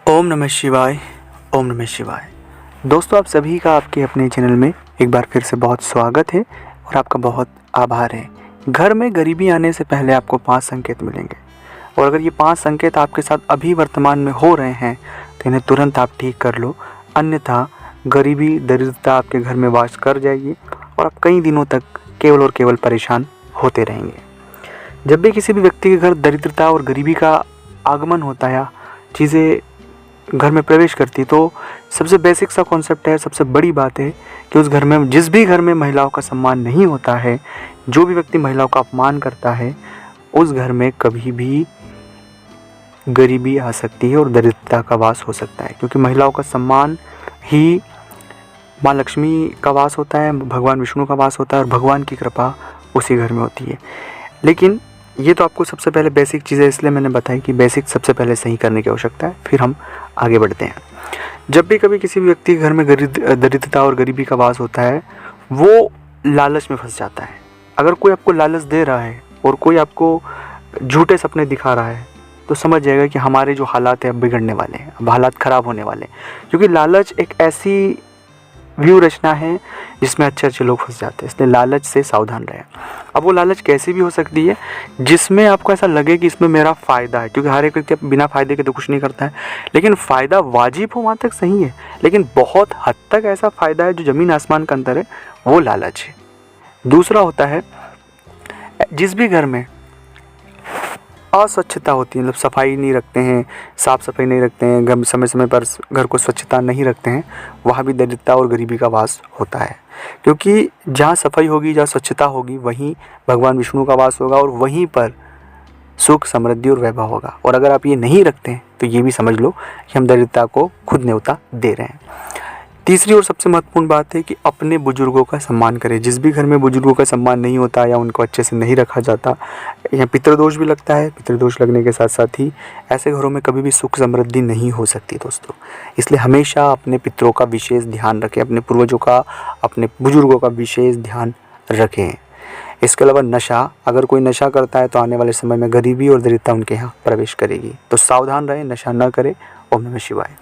ओम नमः शिवाय। ओम नमः शिवाय। दोस्तों, आप सभी का आपके अपने चैनल में एक बार फिर से बहुत स्वागत है और आपका बहुत आभार है। घर में गरीबी आने से पहले आपको 5 संकेत मिलेंगे और अगर ये 5 संकेत आपके साथ अभी वर्तमान में हो रहे हैं तो इन्हें तुरंत आप ठीक कर लो, अन्यथा गरीबी दरिद्रता आपके घर में वास कर जाएगी और आप कई दिनों तक केवल और केवल परेशान होते रहेंगे। जब भी किसी भी व्यक्ति के घर दरिद्रता और गरीबी का आगमन होता है या चीज़ें घर में प्रवेश करती, तो सबसे बेसिक सा कॉन्सेप्ट है, सबसे बड़ी बात है कि उस घर में, जिस भी घर में महिलाओं का सम्मान नहीं होता है, जो भी व्यक्ति महिलाओं का अपमान करता है, उस घर में कभी भी गरीबी आ सकती है और दरिद्रता का वास हो सकता है, क्योंकि महिलाओं का सम्मान ही माँ लक्ष्मी का वास होता है, भगवान विष्णु का वास होता है और भगवान की कृपा उसी घर में होती है। लेकिन ये तो आपको सबसे पहले बेसिक चीज़ें इसलिए मैंने बताई कि बेसिक सबसे पहले सही करने की आवश्यकता है, फिर हम आगे बढ़ते हैं। जब भी कभी किसी भी व्यक्ति के घर में दरिद्रता और गरीबी का वास होता है, वो लालच में फंस जाता है। अगर कोई आपको लालच दे रहा है और कोई आपको झूठे सपने दिखा रहा है तो समझ जाएगा कि हमारे जो हालात हैं अब बिगड़ने वाले हैं, अब हालात ख़राब होने वाले हैं, क्योंकि लालच एक ऐसी व्यू रचना है जिसमें अच्छे अच्छे लोग फंस जाते हैं। इसलिए लालच से सावधान रहें। अब वो लालच कैसी भी हो सकती है जिसमें आपको ऐसा लगे कि इसमें मेरा फ़ायदा है, क्योंकि हर एक व्यक्ति बिना फ़ायदे के तो कुछ नहीं करता है, लेकिन फ़ायदा वाजिब हो वहाँ तक सही है, लेकिन बहुत हद तक ऐसा फ़ायदा है जो ज़मीन आसमान का अंतर है, वो लालच है। दूसरा होता है, जिस भी घर में अस्वच्छता होती है, मतलब सफाई नहीं रखते हैं, साफ़ सफाई नहीं रखते हैं, घर समय समय पर घर को स्वच्छता नहीं रखते हैं, वहाँ भी दरिद्रता और गरीबी का वास होता है। क्योंकि जहाँ सफाई होगी, जहाँ स्वच्छता होगी, वहीं भगवान विष्णु का वास होगा और वहीं पर सुख, समृद्धि और वैभव होगा। और अगर आप ये नहीं रखते हैं तो ये भी समझ लो कि हम दरिद्रता को खुद न्योता दे रहे हैं। तीसरी और सबसे महत्वपूर्ण बात है कि अपने बुजुर्गों का सम्मान करें। जिस भी घर में बुजुर्गों का सम्मान नहीं होता या उनको अच्छे से नहीं रखा जाता, या पितृदोष भी लगता है, पितृदोष लगने के साथ साथ ही ऐसे घरों में कभी भी सुख समृद्धि नहीं हो सकती दोस्तों। इसलिए हमेशा अपने पितरों का विशेष ध्यान रखें, अपने पूर्वजों का, अपने बुजुर्गों का विशेष ध्यान रखें। इसके अलावा नशा, अगर कोई नशा करता है तो आने वाले समय में गरीबी और दरिद्रता उनके यहाँ प्रवेश करेगी। तो सावधान रहें, नशा न करें। ओम नमः शिवाय।